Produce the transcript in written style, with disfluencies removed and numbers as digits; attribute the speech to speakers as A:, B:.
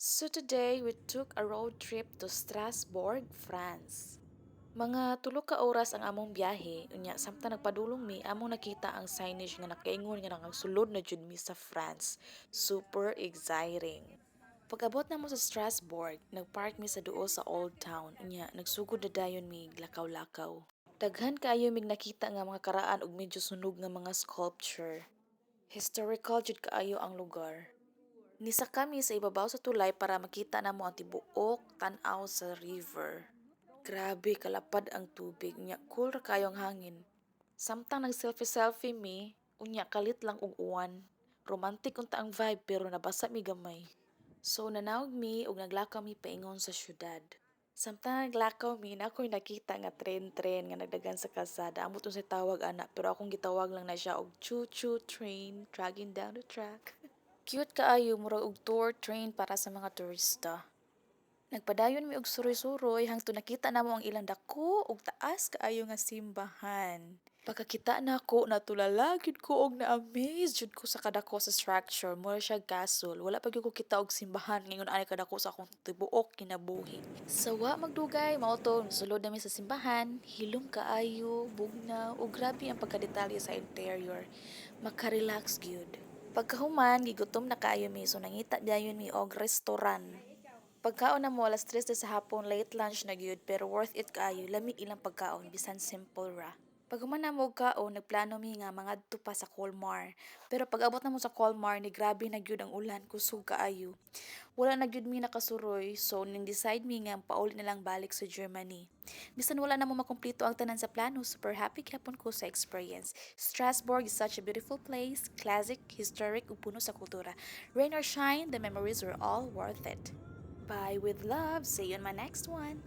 A: So today we took a road trip to Strasbourg, France. Mga tulo ka oras ang among biyahe, unya samtang nagpadulong mi among nakita ang signage nga nakaingon nga nakasulod na jud mi sa France. Super exciting. Pag-abot na mo sa Strasbourg, nagpark mi sa duo sa Old Town, unya nagsugod na dayon mi lakaw-lakaw. Daghan kaayo mig nakita nga mga karaan ug medyo sunog nga mga sculpture. Historical jud kaayo ang lugar. Nisa kami sa ibabaw sa tulay para makita namo ang tibuok tan-aw sa river. Grabe kalapad ang tubig, unya cool ra kayo ang hangin. Samtang nag-selfie-selfie mi, unya kalit lang og uwan. Romantic unta ang vibe pero nabasa mi gamay. So nanawag mi ug naglakaw mi paingon sa syudad. Samtang naglakaw mi, na ako'y nakita nga tren-tren nga nagdagan sa kalsada. Amo tong sa tawag ana, pero akong gitawag lang na siya og choo-choo train dragging down the track. Cute kaayo murag og tour train para sa mga turista. Nagpadayon mi og suroy-suroy hangtod nakita namo ang ilang dako ug taas kaayo nga simbahan. Pagkakita nako natulala gyud ko og na-amaze jud ko sa kadako sa structure, mura siya castle. Wala pa gyud ko kita og simbahan ngayon ani kadako sa akong tibuok kinabuhi. Sawa magdugay mao to sulod nami sa simbahan, hilom kaayo, bugnaw ug grabe ang pagkadetalye sa interior. Maka-relax gyud. Pagkahuman, gigutom na kaayo mi, so nangita dayon mi og restaurant. Pagkaon na mo alas 3 na sa hapon, late lunch na gyud pero worth it kaayo, lami ilang pagkaon bisan simple ra. Paghuman na mo og kaon, nagplano mi nga mangadto pa sa Colmar. Pero pag abot na mo sa Colmar, ni grabe na gyud ang ulan, kusog kaayo. Wala na gyud mi nakasuroy, so ning decide mi nga pauli na lang balik sa Germany. Bisan wala na mo makumpleto ang tanan sa plano, super happy gyapon ko sa experience. Strasbourg is such a beautiful place, classic, historic ug puno sa kultura. Rain or shine, the memories were all worth it. Bye with love. See you in my next one.